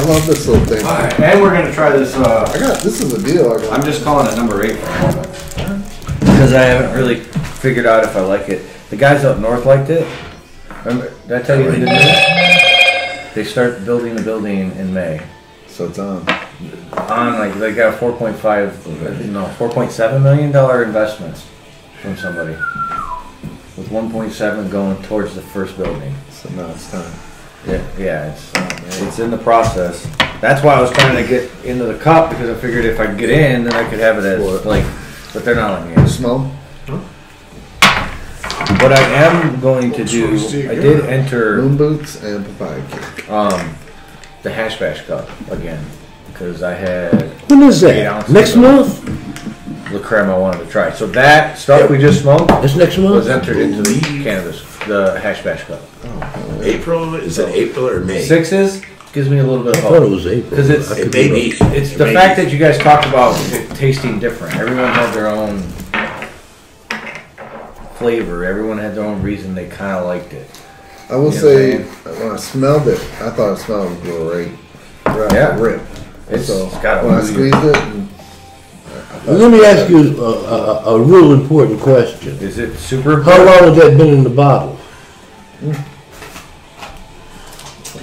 love this little thing. All right, and we're gonna try this. This is a deal. I'm just calling it number 8 for the moment. Because I haven't really figured out if I like it. The guys up north liked it. Remember, did I tell you they did this? They start building the building in May. So it's on. Like they got a $4.7 million investment from somebody, with 1.7 going towards the first building. So now it's time. Yeah, it's in the process. That's why I was trying to get into the cup, because I figured if I could get in, then I could have it as like. But they're not letting me in. Smell. What I am going to do, I did enter moon boots and papaya cake. The hash bash cup again, because I had. When is that? Next month? The creme I wanted to try. So that stuff we just smoked. That's next month. Was entered into the cannabis, the hash bash cup. April? Is it April or May? 6s gives me a little bit of hope. I thought it was April. Because it's the fact that you guys talked about it tasting different. Everyone had their own flavor. Everyone had their own reason they kind of liked it. I will say, when I smelled it, I thought it smelled great. Yeah. Rip. It's got a when I squeezed it. Let me ask you a real important question. Is it super? How long has that been in the bottle?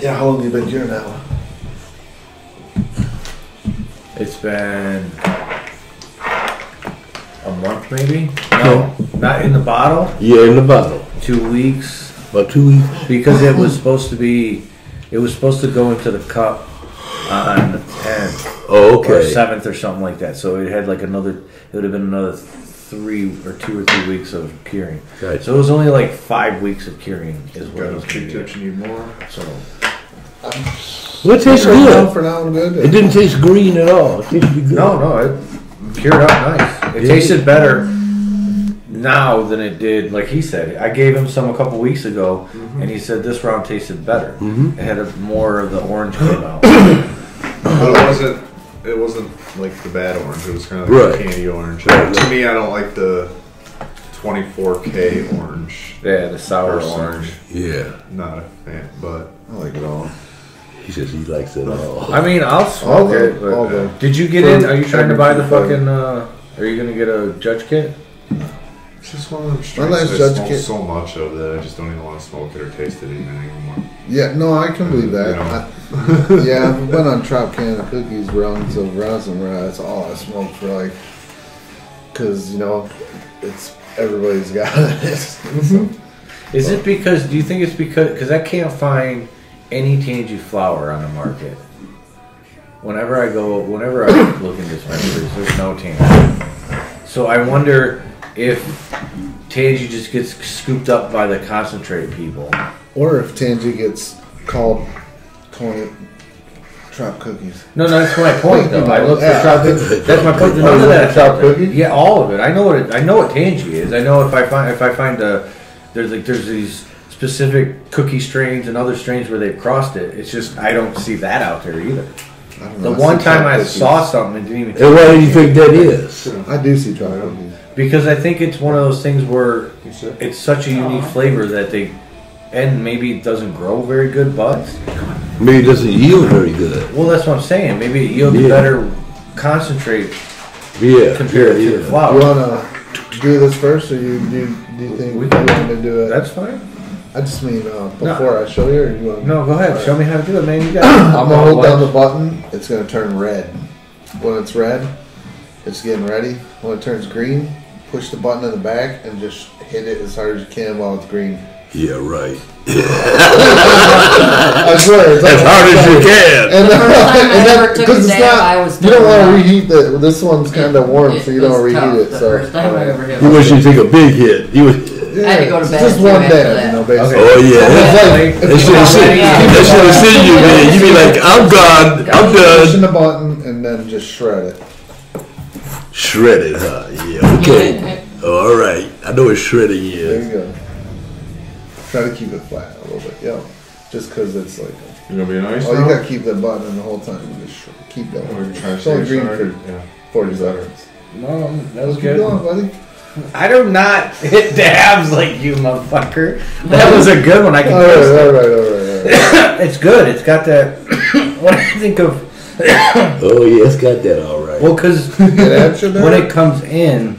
Yeah, how long have you been here now? It's been a month, maybe. No, not in the bottle. Yeah, in the bottle. 2 weeks. About 2 weeks. Because it was supposed to be, it was supposed to go into the cup on the 10th. Oh, okay. Or 7th or something like that. So it had like another, it would have been another 2 or 3 weeks of curing. Right. So it was only like 5 weeks of curing is what it was. You need more. So. Well, it tastes good. For now, I'm good. It didn't taste green at all. It tasted good. No, it cured up nice. It tasted better now than it did, like he said. I gave him some a couple weeks ago, and he said this round tasted better. It had more of the orange came out. But it wasn't like the bad orange. It was kind of like candy orange. To me, I don't like the 24K orange. Yeah, the sour orange. Yeah. Not a fan, but I like it all. He says he likes it all. I mean, I'll smoke it. But, did you get in? Are you trying to buy the fucking? Are you gonna get a Judge kit? it's just one of them strains nice that I Judge smoke kit. so much of that I just don't even want to smoke it or taste it even anymore. Yeah, no, I can believe that. Yeah, I've been on Tropicana cookies, runs of resin. That's all I smoked for, like, because it's everybody's got it. Is it because? Do you think it's because I can't find any Tangy flower on the market? Whenever I look in dispensaries, there's no Tangy. So I wonder if Tangy just gets scooped up by the concentrate people, Or if Tangy gets calling it Trop cookies. No, that's my point though. I look for Trop cookies. That's my point. None of that Trop cookies. Yeah, all of it. I know what Tangy is. I know if I find there's these specific cookie strains and other strains where they've crossed it. It's just I don't see that out there either. I don't know. The one time I saw something, it didn't even. And why do you think that is? I do see Trop cookies. Because I think it's one of those things where it's such a unique flavor that maybe it doesn't grow very good buds. Maybe it doesn't yield very good. Well, that's what I'm saying. Maybe it yields better concentrate compared to the flower. You want to do this first, or do you think we want to do it? That's fine. I just mean before I show you, or you want to? No, go ahead. Show me how to do it, man. You got it. I'm going to hold down the button. It's going to turn red. When it's red, it's getting ready. When it turns green, push the button in the back and just hit it as hard as you can while it's green. Yeah, right. I swear, it's as hard as you can. And ever took because a it's dab, not, I was you don't want to throwing reheat this one's kind of warm, so you don't reheat it. The So first time I ever hit He wants you to take a big hit. He was. I had to go to bed Just too one after dab, that. basically. Oh yeah. That should have seen you, man. You'd be like, I'm gone. I'm Pushing done. the button and then just shred it. Shredded, huh? Yeah. Okay. All right. I know what shredding There is. you go. Try to keep it flat a little bit, just because it's like. You gonna be nice? Oh, you gotta keep that button in the whole time. Just keep going. We're trying It's only to green start. for 40 seconds. No, that was Keep good. going, buddy. I do not hit dabs like you, motherfucker. That was a good one. I can. All right. It's good. It's got that. when I think of Oh yeah, it's got that all right. well, because when it comes in,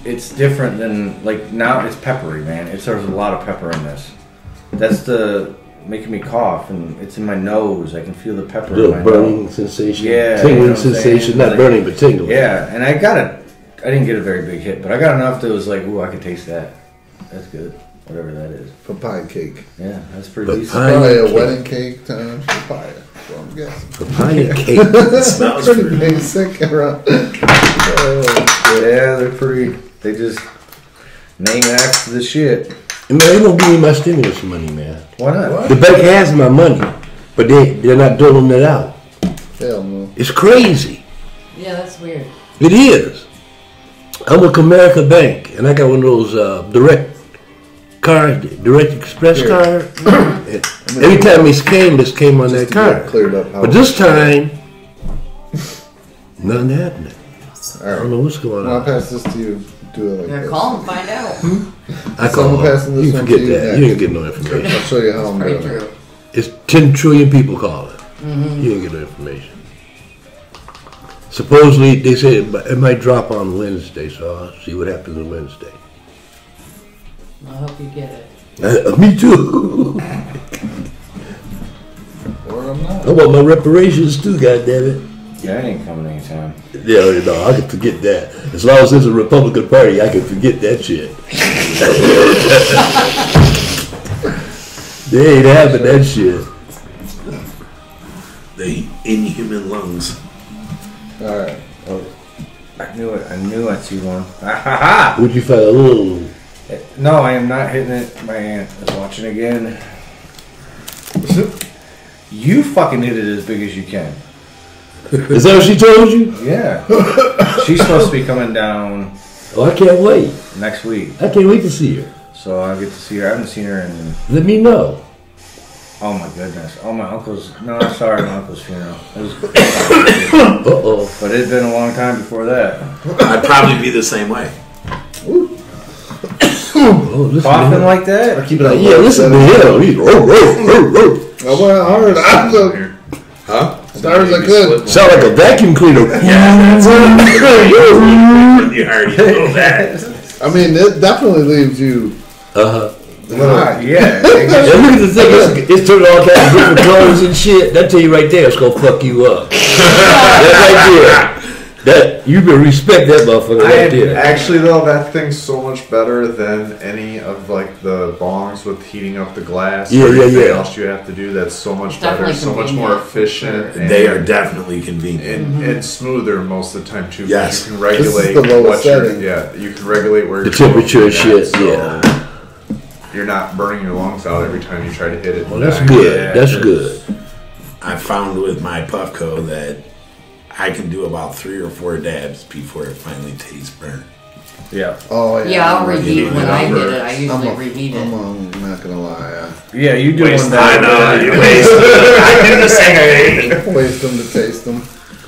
it's different than like now. It's peppery, man. There's a lot of pepper in this. That's the making me cough, and it's in my nose. I can feel the pepper. Little in my burning nose. sensation, Yeah, tingling you know what I'm sensation, saying? not Like, burning but tingling. Yeah, and I didn't get a very big hit, but I got enough that was like, ooh, I could taste that. That's good. Whatever that is. Papaya cake. Yeah, that's pretty decent. Probably a wedding cake times papaya. That's what I'm guessing. Papaya cake. It smells Pretty pretty. basic. Around. Yeah, they're pretty. They just name after the shit. Man, they don't give me my stimulus money, man. Why not? The bank has my money, but they're not doling it out. Hell no. It's crazy. Yeah, that's weird. It is. I'm with Comerica Bank, and I got one of those direct express card. Every time this came on that To get card. cleared up. But this time, nothing happening. I don't know what's going I'll on. pass this to you. Do it like You're this. call and find out. I Someone call passing this you one forget to you that. next. You didn't get no information. I'll show you how I'm Pretty doing it. true. It's 10 trillion people calling. You didn't get no information. Supposedly, they say it might drop on Wednesday, so I'll see what happens on Wednesday. I hope you get it. Me too. Or I'm not. I want my reparations too, goddammit. That ain't coming anytime. Yeah, no, I can forget that. As long as there's a Republican Party, I can forget that shit. They ain't having that shit. The inhuman lungs. All right. I knew it. I knew I'd see one. Ha Would you find a little? No, I am not hitting it. My aunt is watching again. You fucking hit it as big as you can. Is that what she told you? Yeah. She's supposed to be coming down Oh, I can't wait. next week. I can't wait to see her. So I'll get to see her. I haven't seen her in, Let me know. oh my goodness. Oh, my uncle's, no, I'm sorry, my uncle's funeral. It was, Uh-oh. but it had been a long time before that. I'd probably be the same way. Oh, listen to Coughing him. like that? Keep it up. Yeah, listen to him. He's I went hard. I Huh? as hard as I could. sound like a vacuum cleaner. You already know that. I mean, it definitely leaves you. Uh-huh. Hot. Yeah. And look at the thing, it's turning all kinds of different colors and shit. That tell you right there, it's gonna fuck you up. That right there. That you better respect that motherfucker right there. Actually, though, that thing's so much better than any of like the bongs with heating up the glass. Yeah, or yeah, anything yeah. else you have to do. That's so much It's better, definitely so much more convenient. efficient. And, They are definitely convenient. and smoother most of the time too. Yes. You can This is regulate the lowest what you're, setting. yeah, you can regulate where The you're temperature and smoking shit, at, yeah. You're not burning your lungs out every time you try to hit it. Well, that's Yeah. good. Yeah, That's it good. I found with my Puffco that I can do about 3 or 4 dabs before it finally tastes burnt. Yeah. Oh yeah. Yeah, I'll I'm reheat reheat when it I over. hit it. I usually reheat it. I'm not gonna lie. Yeah, you do Waste one that. I know, you waste. I do the same thing. Waste them to taste them.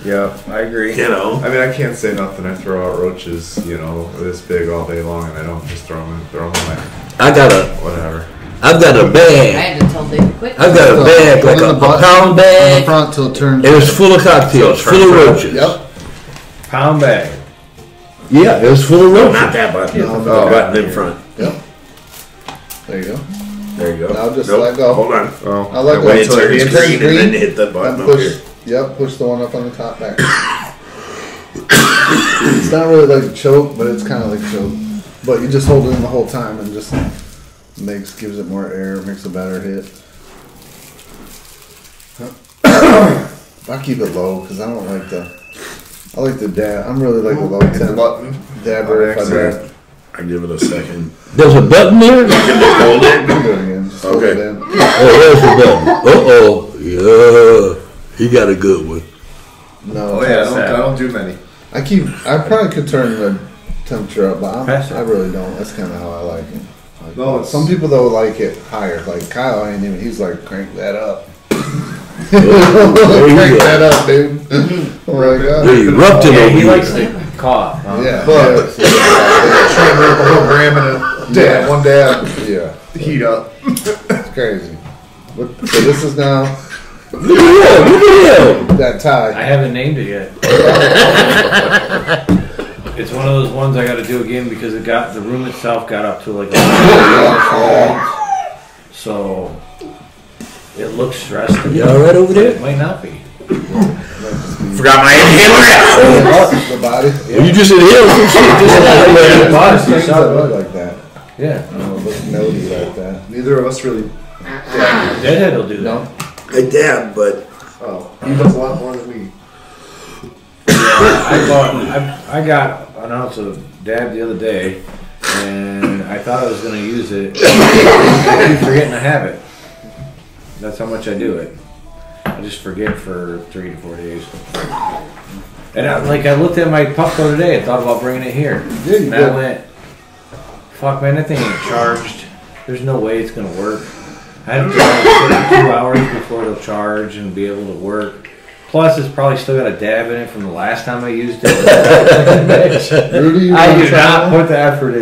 Yeah, I agree. You know, I mean, I can't say nothing. I throw out roaches, you know, this big all day long, and I don't just throw them away. I've got a I bag. had to tell David quit. I've got a bag, like a pound On the bag, front till it turns. and it's full of cocktails, full of roaches. Yep. Pound bag. Yeah, it was full of not roaches. that button. No, the no. button in front. Yep. There you go. There you go. Now just Nope. let go. Hold on. Oh, I like Wait that. till it's Until green and then hit the button and up push. here. Yep. Push the one up on the top back. It's not really like a choke, but it's kind of like a choke. But you just hold it in the whole time and just gives it more air, makes a better hit. I keep it low because I don't like I like the dab. I'm really like a low hit the temp button. dabber. If I accident. dab. I give it a second. There's a button there? Can they hold it? Do it again. Just hold Okay. it in. Oh, there's the button. Uh-oh. Yeah. He got a good one. No. Oh yeah, I don't do many. I probably could turn the temperature up, but Pass it. I really don't. That's kind of how I like it. Like, No, it's- some people though like it higher. Like Kyle ain't even. He's like, crank that up. There you Crank go. that up, dude. I'm like, He erupted Yeah, over he here. likes to cough. Huh? yeah, But- yeah, Trying to rip a whole gram in a dab, one dab, yeah, heat up. it's crazy. So this is now Look at him. That tie. I haven't named it yet. It's one of those ones I got to do again because the room itself got up to like so it looks stressed. You all right over there? It might not be. Forgot my inhaler. The body. Well, you just inhaled some shit. Just Things that look like that. Yeah. I don't look nody like that. Neither of us really. Deadhead will do that. No. I dab, but Oh, he does a lot more than me. I got an ounce of dab the other day, and I thought I was going to use it. I keep forgetting to have it. That's how much I do it. I just forget for 3 to 4 days. And I looked at my Puffco today and thought about bringing it here. Yeah, you and did. I went, fuck man, that thing ain't charged. There's no way it's going to work. I have to sit 2 hours before it'll charge and be able to work. Plus, it's probably still got a dab in it from the last time I used it. Rudy, you I wanna do try not one? put the effort in.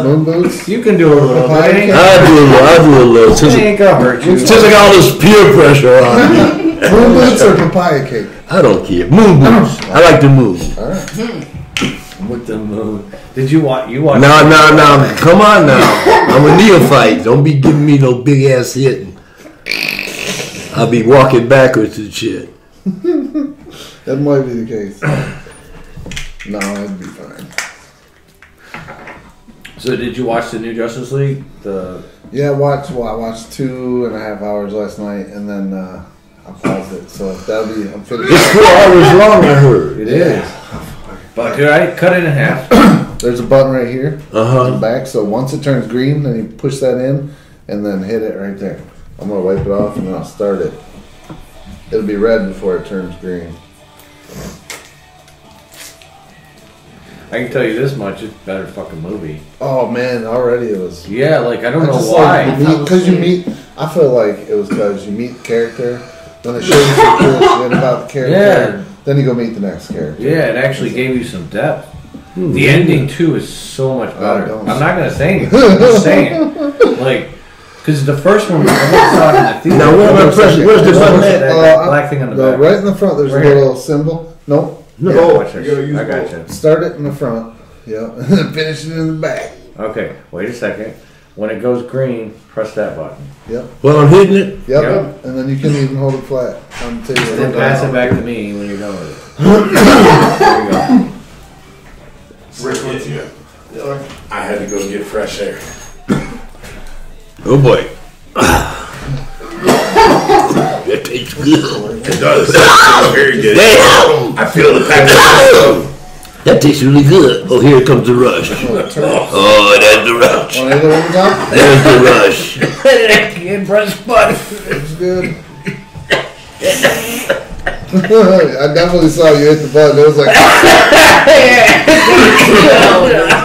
Moon boots. You can do a little bit. Papaya It ain't, I'll do a little. it ain't gonna hurt you. Since I got all this peer pressure on me, Moon boots or papaya cake? I don't care. Moon boots. I like the moon. All right. With the moon. Did you watch? You watched? No. Come on now. I'm a neophyte. Don't be giving me no big ass hit. I'll be walking backwards and shit. That might be the case. No, it'd be fine. So did you watch the new Justice League? Yeah, I watched 2.5 hours last night, and then I paused it. So that'll be. I'm finished. It's 4 hours long, I heard. It is. But dude, I cut it in half. There's a button right here on Uh-huh. the back. So once it turns green, then you push that in, and then hit it right there. I'm gonna wipe it off, and then I'll start it. It'll be red before it turns green. I can tell you this much: it's a better fucking movie. Oh man, already it was. Yeah, like I don't know just why. like because you meet. I feel like it was because you meet the character. Then they show you some cool shit about the character. Yeah. Then you go meet the next character. Yeah, it actually gave you some depth. The ending too is so much better. don't. I'm not gonna say anything. I'm just saying, like, because the first one I never saw it in the theater. Now, where's the button at? That black thing on the back. Right in the front, there's Right a here. little symbol. Nope. No. Yeah, watch this. you gotta use I got you. Start it in the front. Yeah. And then finish it in the back. Okay, wait a second. When it goes green, press that button. Yep. Well, I'm hitting it. Yep. Yep. And then you can even hold it flat on the table. And then pass it back to me when you're done with it. There you go. Which one's you? I had to go get fresh air. Oh boy. That tastes good. It does. It's very good. Damn! I feel the pepper. That tastes really good. Oh, here comes the rush. Oh, Oh, that's the rush. Want to hit it one more time? There's the rush. Press button. It's good. I definitely saw you hit the button. It was like,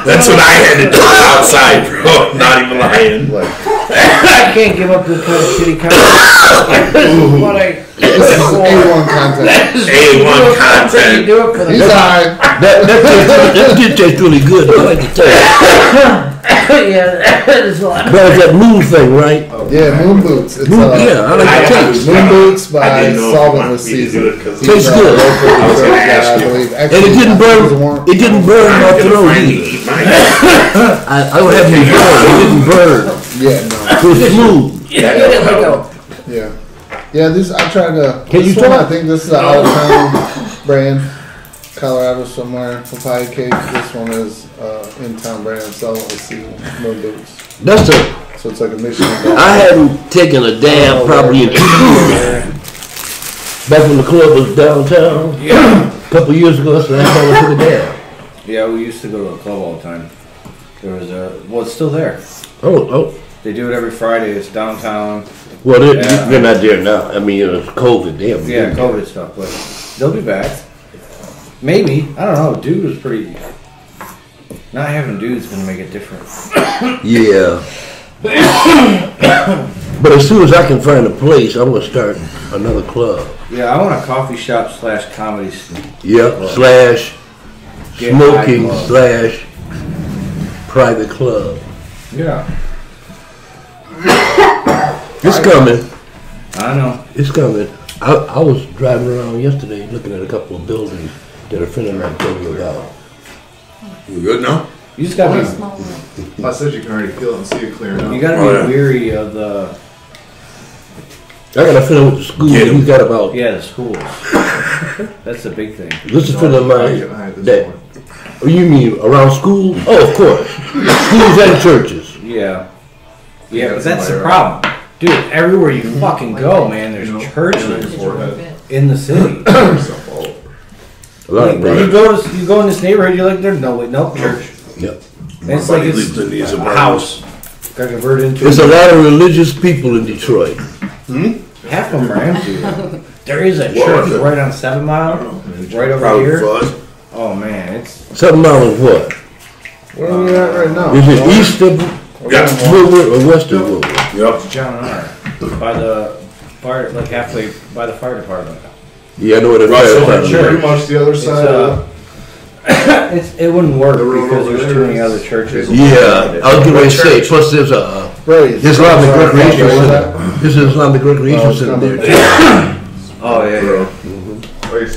That's what I had to do outside, bro. Not even lying. like I can't give up this kind of shitty content. What this is A1 content. A1 you content. do it for He's the alright. That did taste really good. I like to tell you. yeah, that is a lot. That was that moon thing, right? Yeah, Moon Boots. It's, Moon, yeah, I like the taste. Moon Boots I by didn't know if you Solvent wanted this me to do season. it 'cause He's, Tastes good. local I was gonna guy, ask I you. believe. And Actually, it didn't I think burn. was a warrant. It didn't burn my I'm gonna throat finally either. eat mine. I don't have any burn. It didn't burn. Yeah, no. It was smooth. Yeah. Yeah, this I tried to. Can this you one, talk? I think this is an out of town brand, Colorado somewhere. Papaya cake. This one is in town brand. Solvent this season. Moon Boots. That's a. So it's like a Michigan. I hadn't taken a dab probably in 2 years. Back when the club was downtown, Yeah. a couple years ago, so I finally took a dab. Yeah, we used to go to a club all the time. There was well, it's still there. Oh. They do it every Friday. It's downtown. Well, they're Yeah. not there now. I mean, it's COVID. Damn. Yeah, COVID stuff, but they'll be back. Maybe. I don't know. Dude was pretty. Not having dude's gonna make it different. Yeah. But as soon as I can find a place, I'm gonna start another club. Yeah, I want a coffee shop / comedy. Yep. Club. Slash Get smoking high club. slash private club. Yeah, It's coming. I know. It's coming. I was driving around yesterday looking at a couple of buildings that a friend of mine told me about. You good now? You just gotta Small one. I said you can already feel it and see it clearing up. you gotta be weary of the I got a friend with the school. He's got about. the schools. That's the big thing. This is a friend of mine Getting high at this that. point. Oh, you mean around school? Oh, of course. Schools and churches. Yeah. You Yeah, got but that's the somebody problem. Dude, everywhere you fucking go, man, there's churches Did you remove it? in the city. A lot Like, of you go in this neighborhood, you're like, there's no church. Yep. And it's like buddy it's lives in these a apartments. house. Got converted into There's a lot of religious people in Detroit. half of them are empty. There is a What church was it? right on 7 Mile, right over Probably here. fuzz. Oh man, it's 7 Mile is what? Where are we at right now? Is it east of Yeah. Woodward or west of Woodward? Yep. John R. By the fire, like halfway by the fire department. Yeah, I know what it Russell, is. sure. Pretty much the other side of It wouldn't work The road because over there's there too many is- other churches. Yeah, I was getting ready to say. Plus, there's a Right. Islamic recreation Where's center. that? There's an Islamic recreation it's center coming. there too. Oh yeah, yeah.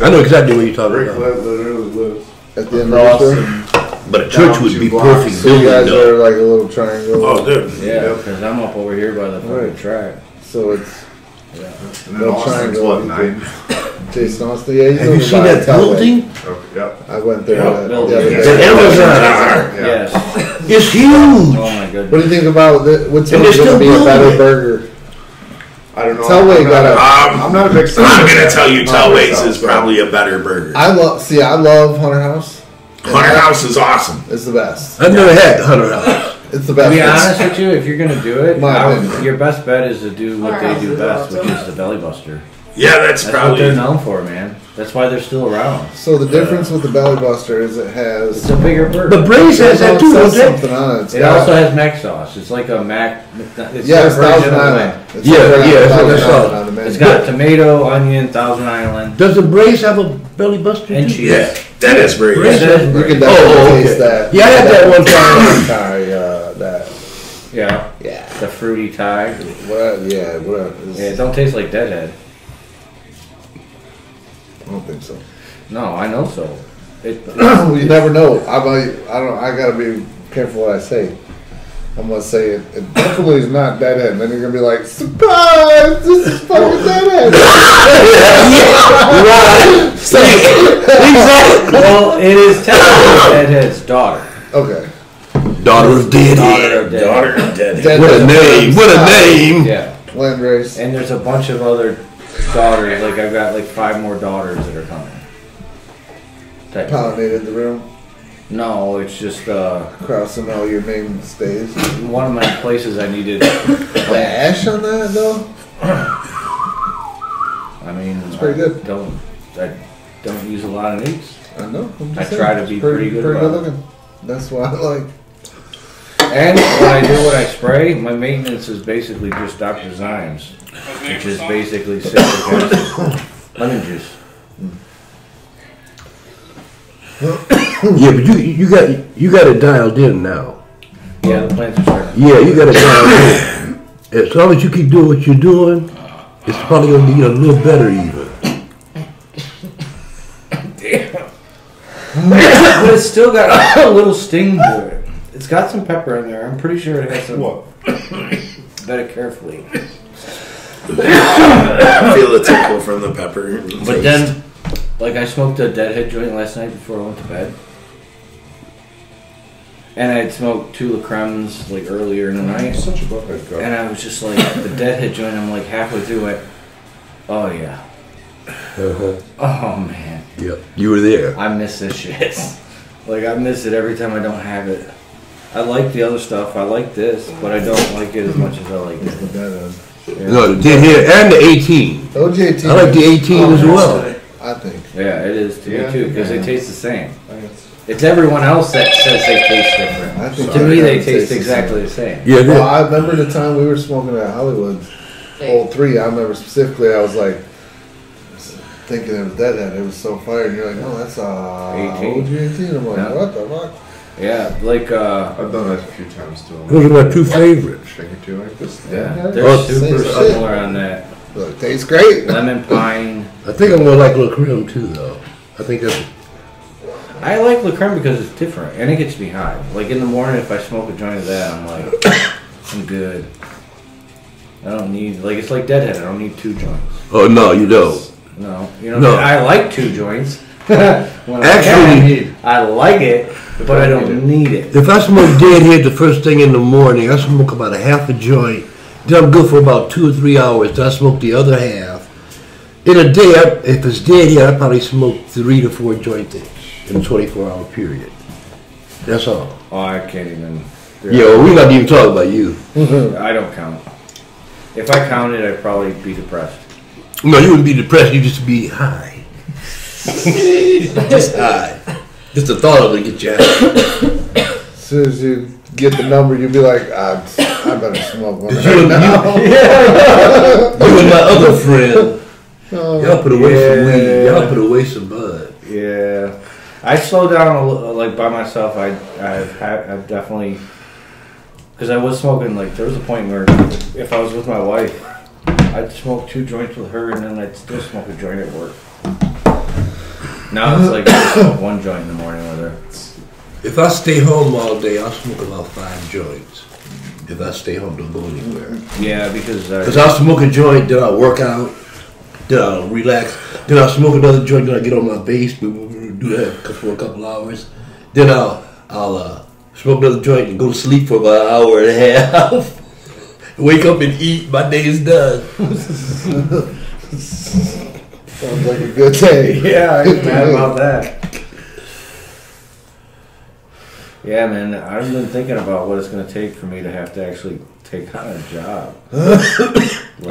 I know exactly what you're talking Rick about. literally lives At the end across of the and But a church would be Down 2 perfect blocks. So you guys building. are like a little triangle. Oh, dude. Yeah, because I'm up over here by the fucking Right. track. So it's and then Austin's triangle what, in 9? Jason Austin. Yeah, you Have you seen that building? Okay, yep. I went there Yeah, the building. other Yeah. The day. Amazon. Yeah. Yes. It's huge. Oh my What do goodness. you think about what's And going they're to still be a building better it. burger? I don't know. Telway I'm got not- I'm not a big fan. I'm of gonna that. tell you, Not Telways myself, is so. probably a better burger. I love Hunter House. Hunter House is awesome. It's the best. I've never had the Hunter House. It's the To best. be honest with you, if you're gonna do it, My opinion. your best bet is to do what they do best, Alright. which is the belly buster. Yeah, that's That's what probably. they're known for, man. That's why they're still around. So the difference with the Belly Buster is it has. It's a bigger burger. But Braze has that too, It don't says they? something on it. It's It got- also has mac sauce. It's like a mac. It's Yeah, their it's version Thousand of Island. mac. It's Yeah, right on yeah, it's Thousand what I saw. Island on the menu. It's got tomato, onion, Thousand Island, Does the Braze have a belly buster and too? cheese. Yeah, that is great. Braze has You Braze. can definitely Oh, taste okay. that. Yeah, I had that one time. Thai, that. Yeah, Yeah. the fruity Thai. What? Yeah. What? Yeah, it don't taste like Deadhead. I don't think so. No, I know so. It, You never know. I gotta be careful what I say. I'm gonna say it definitely is not Deadhead. And then you're gonna be like, surprise! This is fucking Deadhead. well, it is technically Deadhead's daughter. Okay. Daughter of Deadhead. Daughter of Deadhead. Daughter of Dead. Deadhead. What a name! What a name! Yeah, Land race. and there's a bunch of other daughters. Like I've got like 5 more daughters that are coming. Technically. Pollinated the room. No, it's just Crossing all your name stays. one of my places I needed. The ash on that though. I mean, It's pretty good. I don't use a lot of meats. I know. I'm just I saying, try to it's be pretty good Pretty about good it. looking. That's why I like. And when I do what I spray, my maintenance is basically just Dr. Zymes, which is basically citric acid, lemon juice. Yeah, but you got it dialed in now. Yeah, the plants are starting. Yeah, you got it dialed in. As long as you keep doing what you're doing, it's probably gonna be a little better even. But it's still got a little sting to it. It's got some pepper in there. I'm pretty sure it has some. What? Better carefully. I feel the tickle from the pepper. But then, like I smoked a Deadhead joint last night before I went to bed. And I had smoked 2 La Cremes like earlier in the night. Such a buffet cup. And I was just like, the Deadhead joint, I'm like halfway through it. Oh yeah. Oh man. Yep, you were there. I miss this shit. Like I miss it every time I don't have it. I like the other stuff. I like this, but I don't like it as much as I like it. Yeah. No, the 10 here and the 18. OJ18. I like the 18 as well. I think. Yeah, it is to Yeah. me too, because they taste the same. It's everyone else that says they taste different. I think To me, they taste taste the exactly the same. Yeah, Well, they- I remember the time we were smoking at Hollywood, Old 3. I remember specifically, I was like, thinking it was Deadhead. It was so fire. And you're like, oh, that's 18. OG18. I'm like, Yeah. what the fuck? Yeah, like I've done that a few times too. those are my 2 favorites. Drink it too like this. yeah, Yeah. they're Oh, super same shit. similar on that. Well, it tastes great. Lemon pine. I think I'm gonna like La Creme too, though. I think that's. I like La Creme because it's different and it gets me high. Like in the morning, if I smoke a joint of that, I'm like, I'm good. I don't need it's like Deadhead. I don't need 2 joints. Oh no, you don't. No, you know. No. I like 2 joints. Actually, I like it, but I don't need it. if I smoke Deadhead the first thing in the morning, I smoke about a half a joint. Then I'm good for about 2 or 3 hours. Then I smoke the other half. In a day, if it's Deadhead, I probably smoke 3 to 4 joints in a 24-hour period. That's all. Oh, I can't even. Yo, we're not even talking about you. I don't count. If I counted, I'd probably be depressed. No, you wouldn't be depressed. You'd just be high. Just high. Just the thought of it get you high. As soon as you get the number, you'll be like, I better smoke one right now. You and my other friend, y'all put away some weed. Y'all put away some bud. Yeah, I slow down a little, like by myself. I've definitely, because I was smoking. Like there was a point where if I was with my wife, I'd smoke 2 joints with her, and then I'd still smoke a joint at work. Now it's like I smoke 1 joint in the morning with her. If I stay home all day, I'll smoke about 5 joints. If I stay home, don't go anywhere. Yeah, because I'll smoke a joint, then I'll work out, then I'll relax, then I'll smoke another joint, then I'll get on my bass, do that for a couple hours. Then I'll smoke another joint and go to sleep for about an hour and a half. Wake up and eat, my day is done. Sounds like a good day. yeah, I ain't mad about that. Yeah, man, I've been thinking about what it's going to take for me to have to actually take on a job. A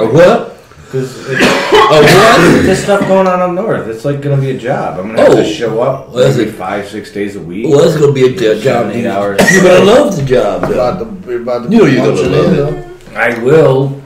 what? Because this stuff going on up north, it's like going to be a job. I'm going to have to show up every 5-6 days a week. Well, it's going to be a job. 8 hours. You're going to love the job, though. You're about to You know you're going to love it. I will.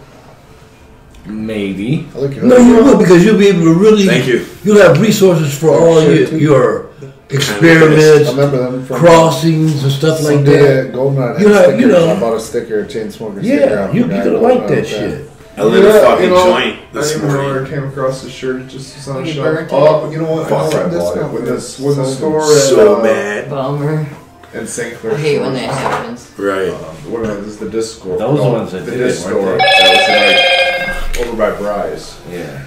Maybe. No, you will, because you'll be able to really. Thank you. You'll have resources for all your experiments, I remember them from crossings, and stuff like someday that. at Goldenrod had You know, stickers. you know. I bought a sticker, a chain smoker sticker. Yeah, you're gonna like that shit. I lit a fucking joint I this remember morning. I came across the shirt just as on You the shelf. burned it? Oh, you know what? Fuck, I I bought bought it it. when the store So at, mad. Bummer. in St. Clair. I hate when that happens. Right. What is the disc store? Those ones that the did disc it, store. weren't That was like over by Bryce. Yeah.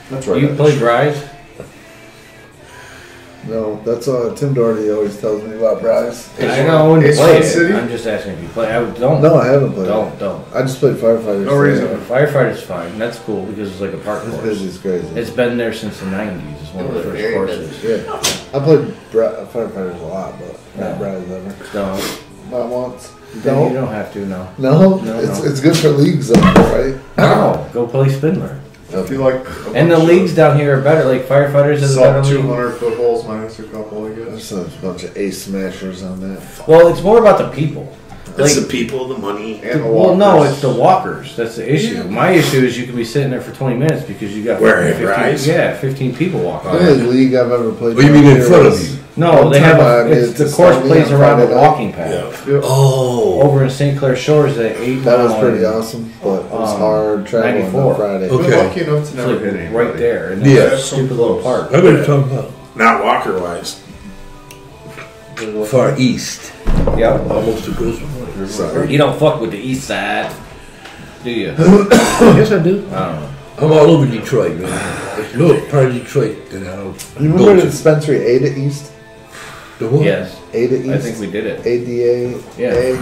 That's right. You play Bryce? No, that's Tim Doherty always tells me about Bryce. I know when you Ace play Front it. City? I'm just asking if you play. Don't. No, I haven't played. Don't. I just played Firefighters. No reason. Firefighter's fine. That's cool because it's like a park This course. busy is crazy. It's been there since the 90s. It's one of the It was first very courses. Yeah, I played Firefighters a lot, but not Bryce ever. Don't. Not once. You No, don't have to, no. no, No, it's no. it's good for leagues, though, right? No. Go play Spindler. I feel like And the leagues down here are better. Like Firefighters is a better sub league. 200 foot holes minus a couple, I guess. There's a bunch of ace smashers on that. Well, it's more about the people. It's the people, the money. And the Well, no, walkers. it's the walkers. That's the issue. My issue is you can be sitting there for 20 minutes because you got Where, 15, Rise? 15 people walking. The only league I've ever played. What do you mean in here front of was- you? No, they have One time I it's did the to course Stony plays on around the Friday night. walking path. Yep. Oh. Over in St. Clair Shores at 8 That was mile pretty and awesome, but it was Um, hard traveling 94. on Friday. Okay. Been lucky enough to It's never like hit anybody. right there in Yeah. that stupid little park. I better talk about Not walker wise. far east. Yep. Almost to Gross. Sorry. You don't fuck with the east side, do you? Yes, I do. I don't know. I'm all over Detroit, man. There's no part of Detroit that I don't You go remember to. the dispensary Ada East? The what? Yes, Ada East? I think we did it. ADA? Yeah.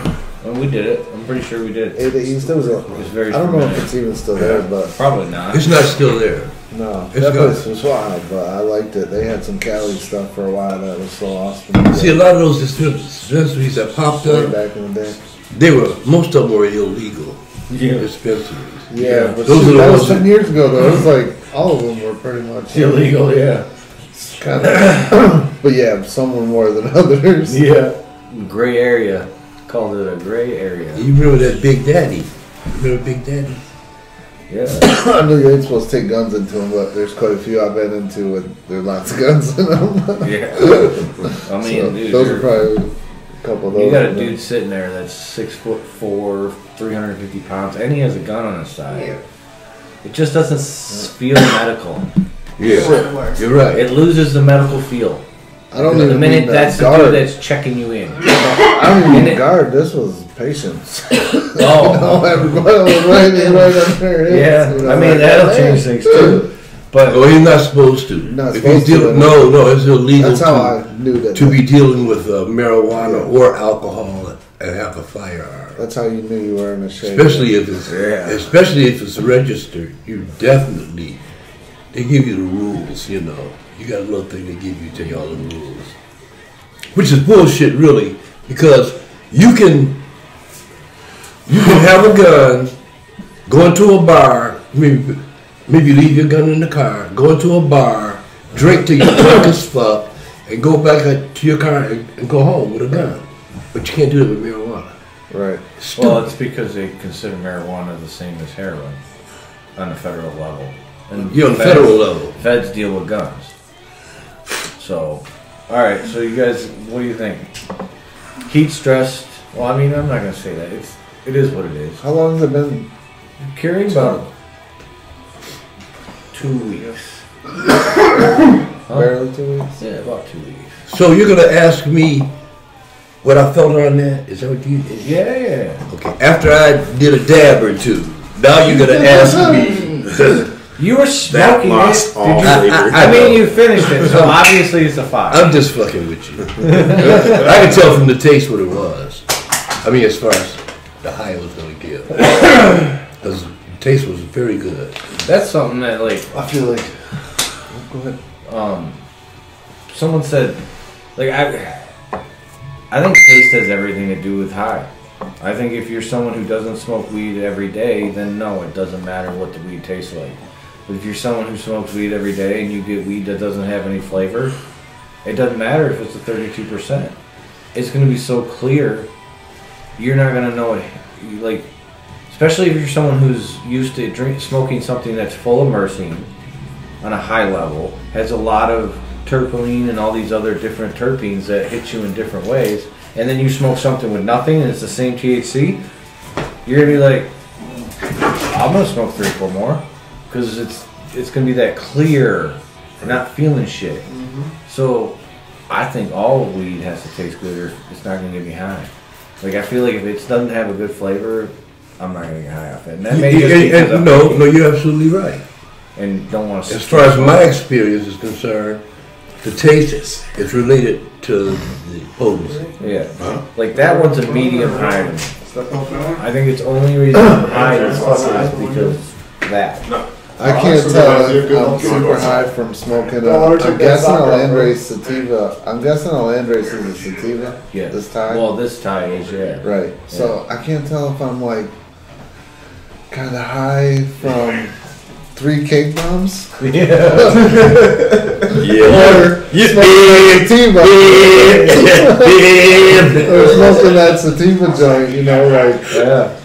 When we did it, I'm pretty sure we did it. Ada East? It was a, It was very I don't know if familiar. it's even still there, but Probably not. It's not still there. no. It's That gone. place was wild, but I liked it. They had some Cali stuff for a while that was so awesome. See, a lot of those dispensaries that popped Way up, back in the day. most of them were illegal Yeah. dispensaries. Yeah, but Those shoot, are the that was ones 10 years ago, though. It was like, all of them were pretty much Illegal, yeah. Kind of, but yeah, some were more than others. Yeah. Gray area. Called it a gray area. You remember that Big Daddy? Remember Big Daddy? Yeah. I know you ain't supposed to take guns into them, but there's quite a few I've been into, and there are lots of guns in them. Yeah. I mean, So, dude, those are probably a couple of those. you got a dude sitting there that's 6'4", 350 pounds, and he has a gun on his side. It just doesn't feel medical. Yeah, you're right. It loses the medical feel. I don't The even minute mean that's the guard. dude that's checking you in. I don't even And mean guard. This was patience. Oh, Everybody was right on their heads, yeah. you know, I mean, like, that'll man. change things too. But Oh, he's not supposed to. Not If supposed he's to, dealing, but- no, it's illegal That's how I knew that. to be dealing with marijuana or alcohol and have a firearm. That's how you knew you were in a shade. Especially if it's registered, you definitely they give you the rules. You know, you got a little thing they give you, tell you all the rules, which is bullshit, really, because you can have a gun, go into a bar, maybe leave your gun in the car, go into a bar, drink till you're drunk as fuck, and go back to your car and go home with a gun. But you can't do it with marijuana. Right. well, it's because they consider marijuana the same as heroin on the federal level. And You're on the federal level. Feds deal with guns. So, all right. So you guys, what do you think? Heat stressed. Well, I mean, I'm not gonna say that. It is what it is. How long has it been? Curing about 2 weeks. Huh? Barely 2 weeks. Yeah, about 2 weeks. So you're gonna ask me what I felt on that? Is that what you? Yeah. Okay. After I did a dab or two, now you're gonna ask me. You were That smoking lost it. all Did you? flavor. I mean, you finished it, so obviously it's a 5. I'm just fucking with you. I could tell from the taste what it was. I mean, as far as the high it was gonna give, because the taste was very good. That's something that, like, I feel like. Go ahead. someone said, like, I think taste has everything to do with high. I think if you're someone who doesn't smoke weed every day, then no, it doesn't matter what the weed tastes like. But if you're someone who smokes weed every day and you get weed that doesn't have any flavor, it doesn't matter if it's a 32%. It's going to be so clear, you're not going to know it. Like, especially if you're someone who's used to smoking something that's full of myrcene on a high level, has a lot of terpene and all these other different terpenes that hit you in different ways, and then you smoke something with nothing and it's the same THC, you're gonna be like, I'm gonna smoke 3 or 4 more, because it's gonna be that clear, not feeling shit. So I think all weed has to taste good, or it's not gonna get me high. Like, I feel like if it doesn't have a good flavor, I'm not gonna get high off it. And that may just be because I'm No, picky you're absolutely right. and don't want to. As far as my experience is concerned, the taste is related to the potency. Yeah. Like, that one's a medium high to me. I think it's only reason I'm high as fuck is because of that. I can't tell if I'm super high from smoking. I'm guessing a Landrace sativa. I'm guessing a Landrace is a sativa. Yeah. This time. Well, this tie is, yeah. Right. So I can't tell if I'm like kind of high from 3 cake bombs. Or smoking sativa. Or smoking that sativa joint, you know, like,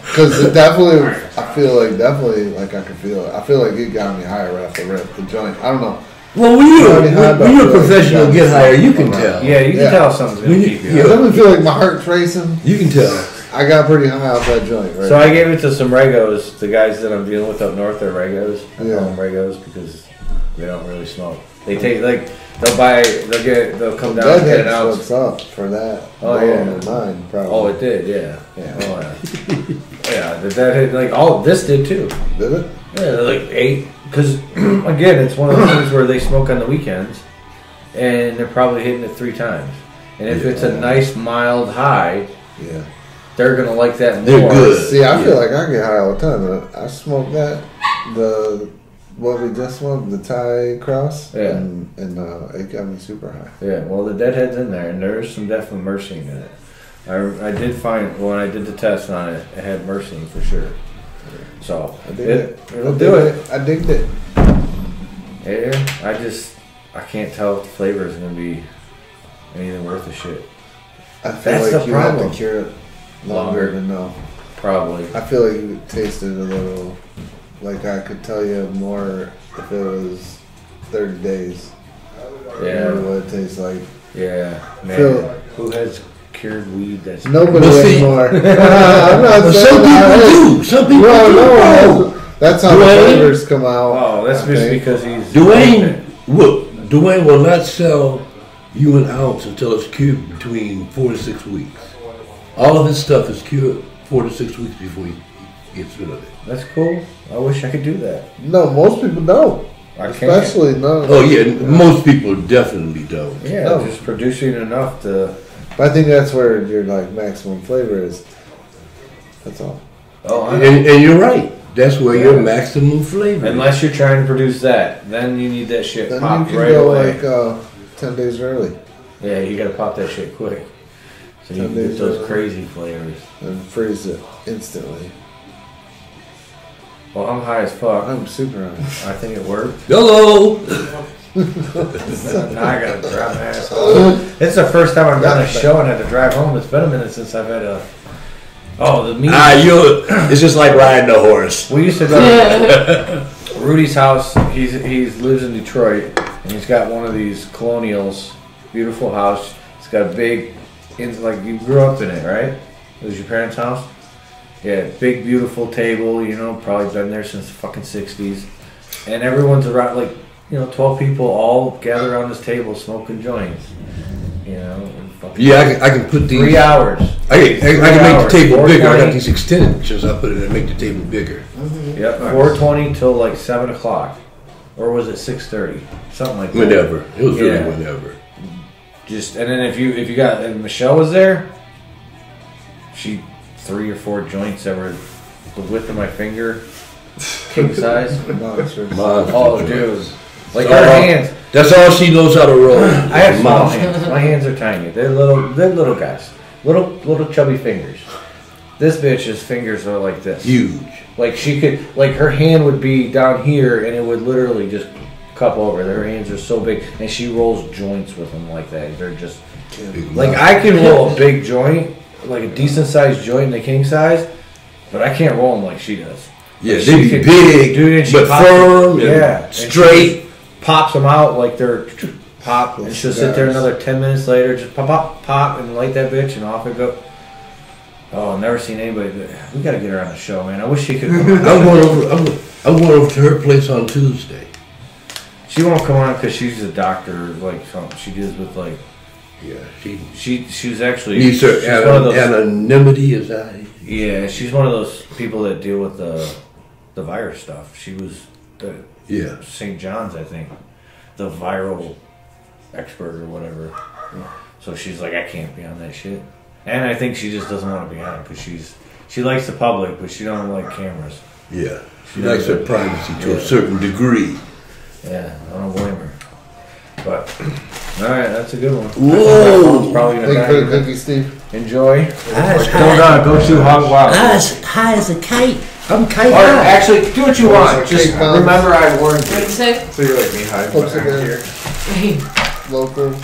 because it definitely, I feel like, I can feel it. I feel like it got me higher right off the rip, the joint. I don't know. Well, when you're a professional, get higher, you can tell. Yeah, you can tell something's going to keep you I high. definitely feel like my heart's racing. You can tell. I got pretty high off that joint, right? So I gave it to some Regos. The guys that I'm dealing with up north are Regos. I call them Regos because they don't really smoke. They take, like, they'll come down and get an ounce. What's up for that? Oh, yeah. Mine, probably. Oh, it did, yeah. Yeah. Oh, yeah. Yeah, that hit, like, all this did too. Did it? Yeah, like 8. Because, again, it's one of the things where they smoke on the weekends, and they're probably hitting it 3 times. And if it's a nice, mild high, Yeah. they're going to like that more. They're good. See, I feel like I get high all the time. I smoke that, what we just smoked, the Thai cross, Yeah. and it got me super high. Yeah, well, the deadhead's in there, and there's some definite myrcene in it. I did find, when I did the test on it, it had myrcene for sure. So, I dig it. it'll do it. I digged it. Yeah, I can't tell if the flavor is going to be anything worth a shit. I feel That's like the you have problem. to cure it longer to know. Probably. I feel like you tasted a little, like I could tell you more if it was 30 days. Yeah. What it tastes like. Yeah, man. Phil. Who has cured weed that's... Nobody But see- anymore. I'm not Some saying people that. do. Some people No, do. no. That's how the flavors come out. Oh, that's just because he's Dwayne will not sell you an ounce until it's cured between 4 to 6 weeks. All of his stuff is cured 4 to 6 weeks before he gets rid of it. That's cool. I wish I could do that. No, most people don't. I can't. Especially none. Oh yeah, most people definitely don't. Yeah, No. just producing enough to. But I think that's where your like maximum flavor is. That's all. Oh, I know. And you're right. That's where your maximum flavor. Unless you're trying to produce that, then you need that shit Then popped you can right go away. like 10 days early Yeah, you gotta pop that shit quick. So you 10 can get days those early. crazy flavors. and freeze it instantly. Well, I'm high as fuck. I'm super high. I think it worked. Hello. Now I gotta drive my ass home. It's the first time I've done a show and had to drive home. It's been a minute since I've had a. Oh, the meeting. It's just like riding a horse. We used to go to Rudy's house. He lives in Detroit, and he's got one of these colonials. Beautiful house. It's got a big, like you grew up in it, right? It was your parents' house. Yeah, big beautiful table. You know, probably been there since the fucking '60s, and everyone's around. Like 12 people all gather around this table smoking joints. You know. And fucking Yeah, I can put these. 3 hours. I can make the table bigger. I got 420. these extensions. I put it in and make the table bigger. Yep, 4:20 till like 7 o'clock, or was it 6:30? Something like that. Whenever it was really Yeah. whenever. Just and then if you got and Michelle was there, she 3 or 4 joints that were the width of my finger, king size. Monsters. Oh, dude, like her hands. That's all she knows how to roll. I have small hands. My hands are tiny. They're little guys, little chubby fingers. This bitch's fingers are like this. Huge. Like she could, like her hand would be down here, and it would literally just cup over. Her hands are so big, and she rolls joints with them like that. They're just like I can roll a big joint, like a decent sized joint in the king size, but I can't roll them like she does. Yeah, Like, they she be could- big, dude, and she but pops firm them, and yeah, and straight. she pops them out like they're pop, and she'll sit there Cigars. another 10 minutes later, just pop, and light that bitch, and off it go. Oh, I've never seen anybody. We gotta get her on the show, man. I wish she could come on. I'm going over to her place on Tuesday. She won't come on because she's a doctor, like something she deals with, like Yeah, she was actually needs her she's one of those, anonymity is that. yeah, she's one of those people that deal with the virus stuff. She was the Yeah. St. John's, I think, the viral expert or whatever. So she's like, I can't be on that shit, and I think she just doesn't want to be on it because she likes the public, but she don't like cameras. Yeah, she likes her privacy to a certain degree. Yeah, I don't blame her. But all right, that's a good one. Whoa. Probably gonna Thank you for the die. cookie, Steve. Enjoy. High Go too hog wild. high as a kite. I'm kite Or high. actually, do what you want. Just Take bombs. remember I warned What you. did you say? So you're like me hiding Hopes behind again. here. Local.